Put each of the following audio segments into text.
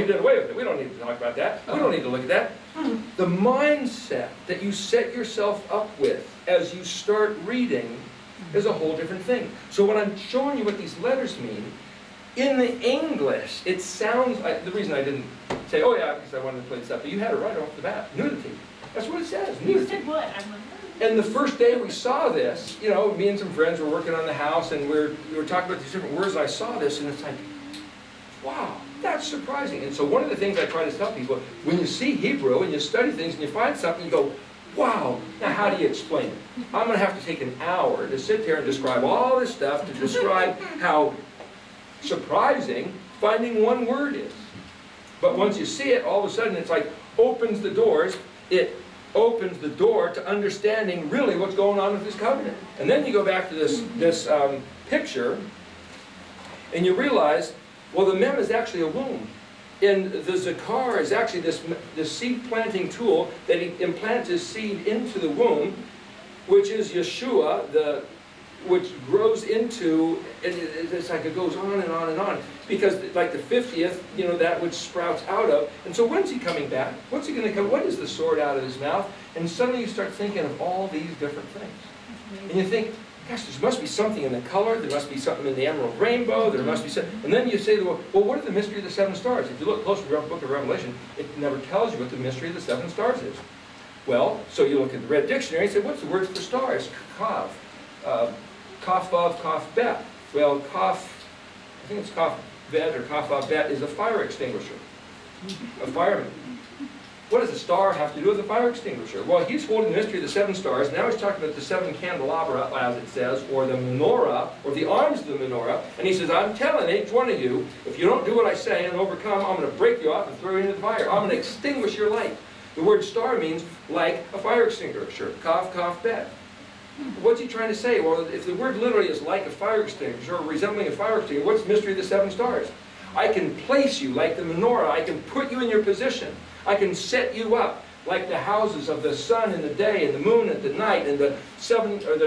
we did away with it. We don't need to talk about that. We don't need to look at that. The mindset that you set yourself up with as you start reading is a whole different thing. So when I'm showing you what these letters mean, in the English, it sounds like, the reason I didn't say, oh yeah, because I wanted to play this up, but you had it right off the bat, nudity. That's what it says, nudity. You said what? And the first day we saw this, you know, me and some friends were working on the house, and we were talking about these different words, and I saw this, and it's like, wow, that's surprising. And so one of the things I try to tell people, when you see Hebrew and you study things and you find something, you go, wow, now how do you explain it? I'm going to have to take an hour to sit there and describe all this stuff, to describe how surprising finding one word is. But once you see it, all of a sudden it's like opens the doors. It opens the door to understanding really what's going on with this covenant. And then you go back to this picture, and you realize, well, the mem is actually a womb. And the zakar is actually this seed planting tool that he implants his seed into the womb, which is Yeshua, which grows into, and it's like it goes on and on and on. Because like the 50th, you know, that which sprouts out of. And so when's he coming back? What's he going to come? What is the sword out of his mouth? And suddenly you start thinking of all these different things. And you think, gosh, there must be something in the color, there must be something in the emerald rainbow, there must be something. And then you say, well, what are the mystery of the 7 stars? If you look closely at the book of Revelation, it never tells you what the mystery of the 7 stars is. Well, so you look at the Red Dictionary and say, what's the word for stars? Kav. Kaf Vav, Kaf Bet. Well, Kaf, I think it's Kaf Bet or Kaf Vav Bet is a fire extinguisher, a fireman. What does a star have to do with a fire extinguisher? Well, he's holding the mystery of the 7 stars. Now he's talking about the 7 candelabra, as it says, or the menorah, or the arms of the menorah. And he says, I'm telling each one of you, if you don't do what I say and overcome, I'm going to break you off and throw you into the fire. I'm going to extinguish your light. The word star means like a fire extinguisher. Kaf, Kaf, Bet. What's he trying to say? Well, if the word literally is like a fire extinguisher, or resembling a fire extinguisher, what's the mystery of the 7 stars? I can place you like the menorah. I can put you in your position. I can set you up like the houses of the sun in the day and the moon at the night and the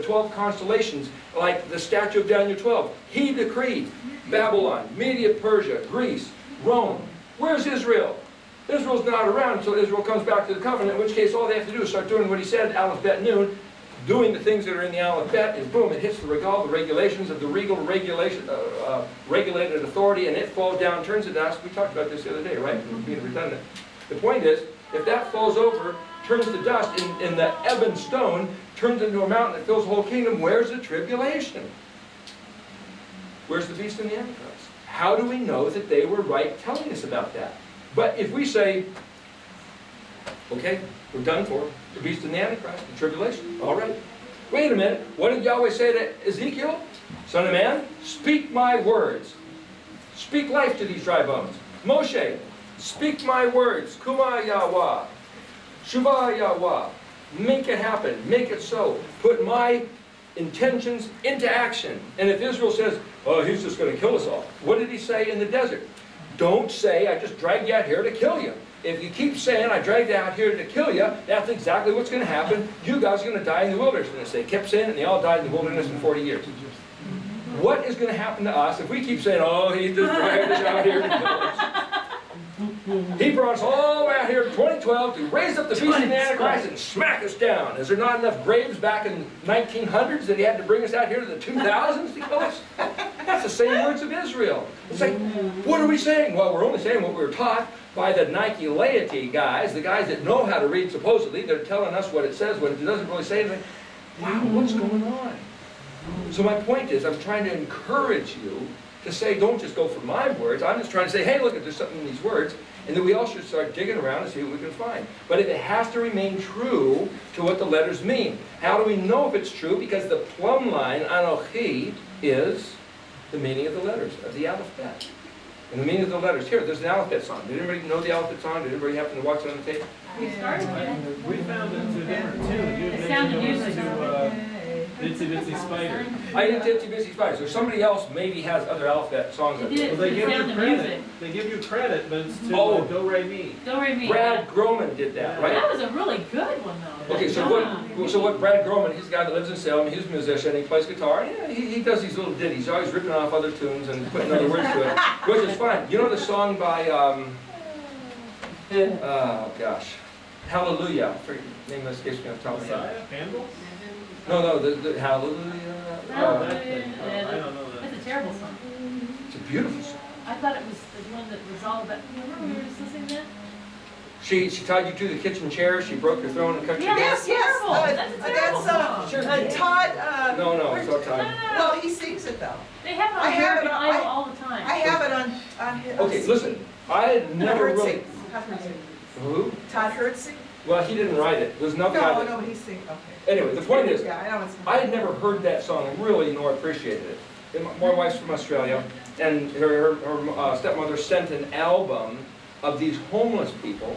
12 constellations, like the statue of Daniel 12. He decreed Babylon, Media, Persia, Greece, Rome. Where's Israel? Israel's not around until Israel comes back to the covenant, in which case all they have to do is start doing what he said, Aleph, Bet, Nun, doing the things that are in the Aleph, Bet, and boom, it hits the regal, the regulations of the regal regulation, regulated authority, and it falls down, turns to dust. We talked about this the other day, right? Being redundant. The point is, if that falls over, turns to dust, in the ebon stone, turns into a mountain that fills the whole kingdom, where's the tribulation? Where's the beast and the Antichrist? How do we know that they were right telling us about that? But if we say, okay, we're done for the beast and the Antichrist, the tribulation, all right. Wait a minute, what did Yahweh say to Ezekiel? Son of man, speak my words. Speak life to these dry bones. Moshe, speak my words. Kuma Yahweh. Shuvah Yahweh. Make it happen. Make it so. Put my intentions into action. And if Israel says, oh, he's just going to kill us all. What did he say in the desert? Don't say, I just dragged you out here to kill you. If you keep saying, I dragged you out here to kill you, that's exactly what's going to happen. You guys are going to die in the wilderness. They kept saying it, and they all died in the wilderness in 40 years. What is going to happen to us if we keep saying, oh, he just dragged us out here to kill us? He brought us all the way out here in 2012 to raise up the beast and the Antichrist and smack us down. Is there not enough graves back in 1900s that he had to bring us out here to the 2000s to kill us? That's the same words of Israel. It's like, what are we saying? Well, we're only saying what we were taught by the Nike laity guys, the guys that know how to read supposedly. They're telling us what it says when it doesn't really say anything. Wow, what's going on? So my point is, I'm trying to encourage you to say, don't just go for my words. I'm just trying to say, hey, look, there's something in these words. And then we all should start digging around and see what we can find. But if it has to remain true to what the letters mean. How do we know if it's true? Because the plumb line, Anochi, is the meaning of the letters, of the alphabet. And the meaning of the letters. Here, there's an alphabet song. Did anybody know the alphabet song? Did anybody happen to watch it on the tape? We started with We found it to different too. It sounded useless. Itsy Bitsy Spider. I didn't Itsy Bitsy Spider. So somebody else maybe has other alphabet songs. It did. Well, they give you Sound of credit. music. They give you credit, but it's to Do Re Mi. Do Re Mi. Brad Groman did that, right? That was a really good one, though. Okay, so what Brad Groman, he's a guy that lives in Salem, he's a musician, he plays guitar, yeah, he does these little ditties, he's always ripping off other tunes and putting other words to it, which is fine. You know the song by Oh, gosh. Hallelujah. Name escapes me off the top of my head. Messiah? Handle? No, the Hallelujah. Oh, that thing. Oh, I don't know that. That's a terrible song. It's a beautiful song. I thought it was the one that was all about, remember we were just listening to that? She tied you to the kitchen chair, she broke your throat and cut your Yeah, neck. that's terrible. That's a terrible song. Todd, No, it's not No, tied. no, no. well, he sings it though. They have it I on have it American on- Idol all the time. I have it on his. Okay, listen, I had never really... Todd Hertzing. Who? Todd Hertzing? Well, he didn't write it. There's nothing I No, did. no, but he's singing, okay. Anyway, the point is, Yeah, I know it's. I had never heard that song really nor appreciated it. And my wife's from Australia, and her stepmother sent an album of these homeless people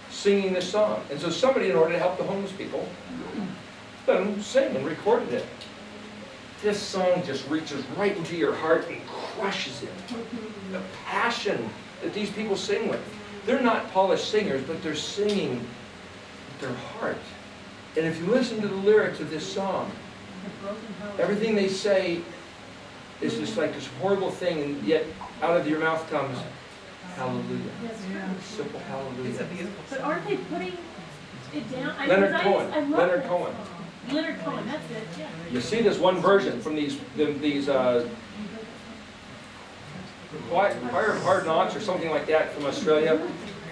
singing this song. And so somebody, in order to help the homeless people, let them sing and recorded it. This song just reaches right into your heart and crushes it. The passion that these people sing with. They're not polished singers, but they're singing with their heart. And if you listen to the lyrics of this song, everything they say is just like this horrible thing, and yet out of your mouth comes hallelujah. That's Yeah. true. Simple It's a hallelujah. beautiful But song. aren't they putting it down? Leonard I Cohen. love Leonard that Cohen. song. Leonard Cohen, that's it, yeah. You see this one version from these Fire Hard Knocks or something like that from Australia.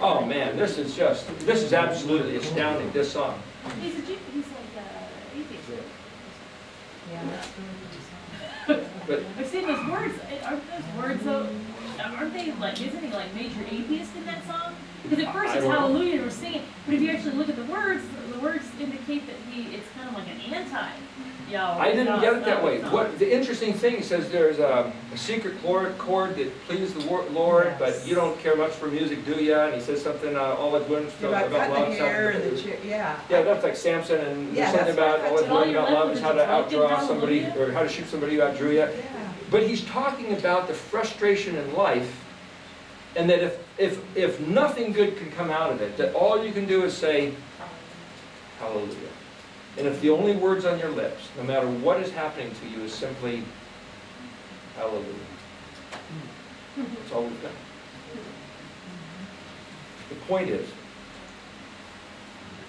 Oh man, this is absolutely astounding, this song. He's like atheist. But I've seen those words, aren't those words though, aren't they like, isn't he like major atheist in that song? Because at first I it's don't know. hallelujah, we're singing, but if you actually look at the words indicate that it's kind of like an anti-Yahweh. I didn't get it that way. song. What the interesting thing, he says there's a secret chord that pleases the Lord, but you don't care much for music, do you? And he says something, all I've learned About about love. cutting the hair and something. the yeah. Yeah, that's like Samson, and Yeah, there's something that's about what I all I've Did all learned your about left love was is how to just like outdraw somebody, hallelujah? or how to shoot somebody who outdrew you. Yeah. But he's talking about the frustration in life, and that if nothing good can come out of it, that all you can do is say, hallelujah. And if the only words on your lips, no matter what is happening to you, is simply, hallelujah. That's all we've got. The point is,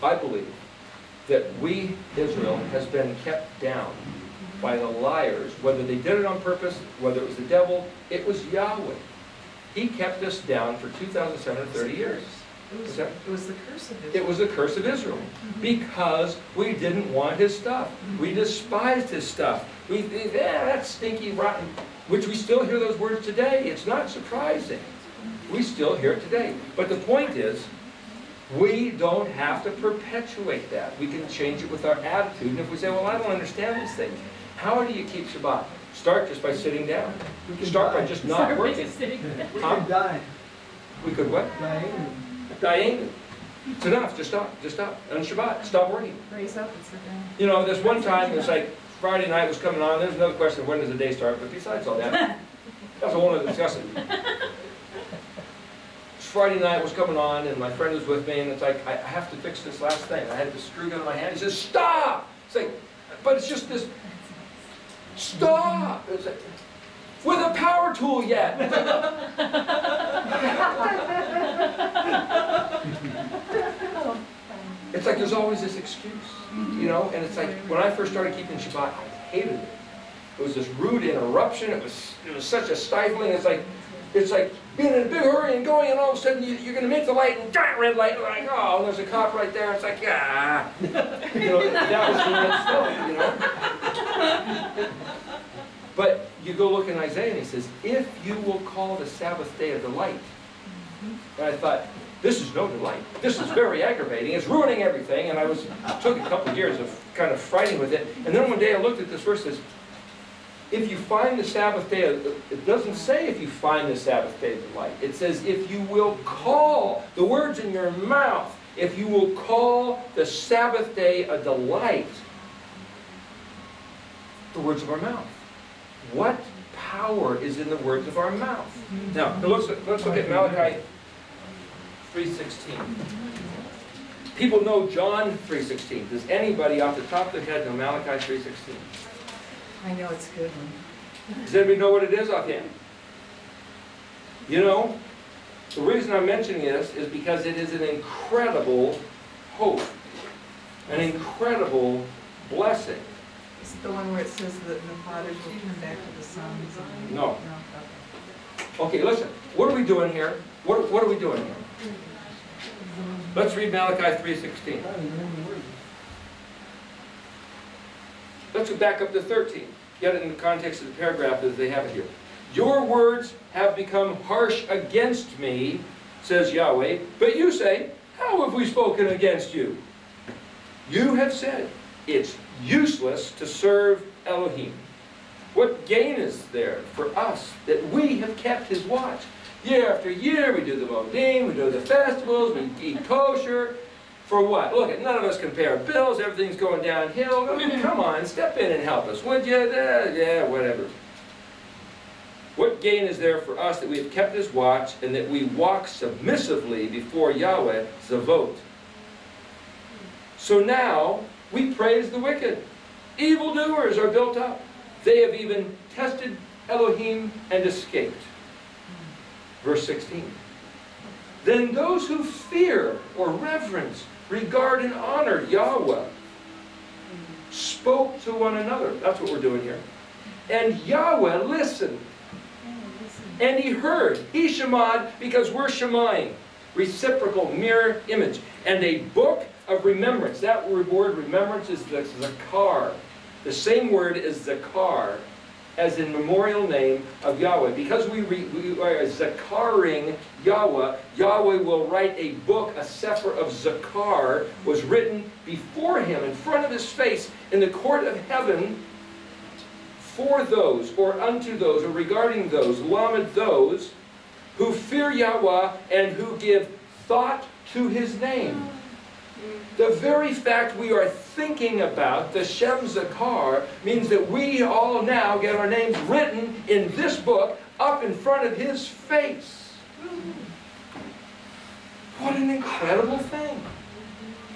I believe that we, Israel, has been kept down by the liars, whether they did it on purpose, whether it was the devil, it was Yahweh. He kept us down for 2,730 years. It was the curse of It Israel. was the curse of Israel because we didn't want his stuff. We despised his stuff. We think, that's stinky, rotten, which we still hear those words today. It's not surprising. We still hear it today. But the point is, we don't have to perpetuate that. We can change it with our attitude. And if we say, well, I don't understand these things, how do you keep Shabbat? Start just by sitting down. Start by just not Sorry, working. just sitting there. Huh? Die. We could what? Dying. It's enough. Just stop. Just stop. On Shabbat, stop working. Raise up and sit down. You know, this one time, it was like Friday night was coming on. There's another question of when does the day start? But besides all that, that's a whole other discussion. Friday night was coming on, and my friend was with me, and it's like, I have to fix this last thing. I had the screw gun in my hand. He says, stop! It's like, but it's just this, stop! It's like, with a power tool yet. It's like there's always this excuse, you know? And it's like, when I first started keeping Shabbat, I hated it. It was this rude interruption. It was such a stifling. It's like being in a big hurry and going, and all of a sudden you're going to make the light, and giant red light, and like, oh, there's a cop right there. It's like, ah. You know, that was the stuff, you know? But you go look in Isaiah, and he says, if you will call the Sabbath day a delight. And I thought, this is no delight. This is very aggravating. It's ruining everything. And it took a couple of years of kind of fighting with it. And then one day I looked at this verse, it says, if you find the Sabbath day, it doesn't say if you find the Sabbath day a delight. It says if you will call, the words in your mouth, if you will call the Sabbath day a delight. The words of our mouth. What power is in the words of our mouth? Now, let's look at Malachi 3:16. People know John 3:16. Does anybody off the top of their head know Malachi 3:16? I know it's a good one. Does anybody know what it is offhand? You know, The reason I'm mentioning this is because it is an incredible hope, an incredible blessing. Is it the one where it says that the fathers will turn back to the sons? And... No. No? Okay, listen. What are we doing here? What are we doing here? Let's read Malachi 3:16. Let's go back up to 13. Get it in the context of the paragraph as they have it here. Your words have become harsh against me, says Yahweh, but you say, how have we spoken against you? You have said, it's useless to serve Elohim. What gain is there for us that we have kept his watch? Year after year, we do the Modim, we do the festivals, we eat kosher. For what? Look, none of us can pay our bills, everything's going downhill. I mean, come on, step in and help us, would you? Yeah, whatever. What gain is there for us that we have kept his watch and that we walk submissively before Yahweh, Zavot? So now, we praise the wicked. Evildoers are built up. They have even tested Elohim and escaped. Verse 16. Then those who fear or reverence, regard and honor Yahweh spoke to one another. That's what we're doing here. And Yahweh listened. And he heard. He shemad because we're shemaim. Reciprocal, mirror image. And a book of remembrance. That word remembrance is the zakar. The same word is zakar as in memorial name of Yahweh. Because we are zakaring Yahweh, Yahweh will write a book, a sefer of zakar, was written before him, in front of his face, in the court of heaven, for those, or unto those, or regarding those, lamed those, who fear Yahweh and who give thought to his name. The very fact we are thinking about the Shem Zakar means that we all now get our names written in this book up in front of his face. What an incredible thing.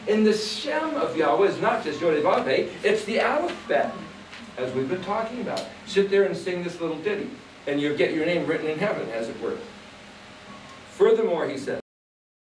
And the Shem of Yahweh is not just Yod-Heh-Vav-Heh, it's the alphabet, as we've been talking about. Sit there and sing this little ditty, and you'll get your name written in heaven, as it were. Furthermore, he says,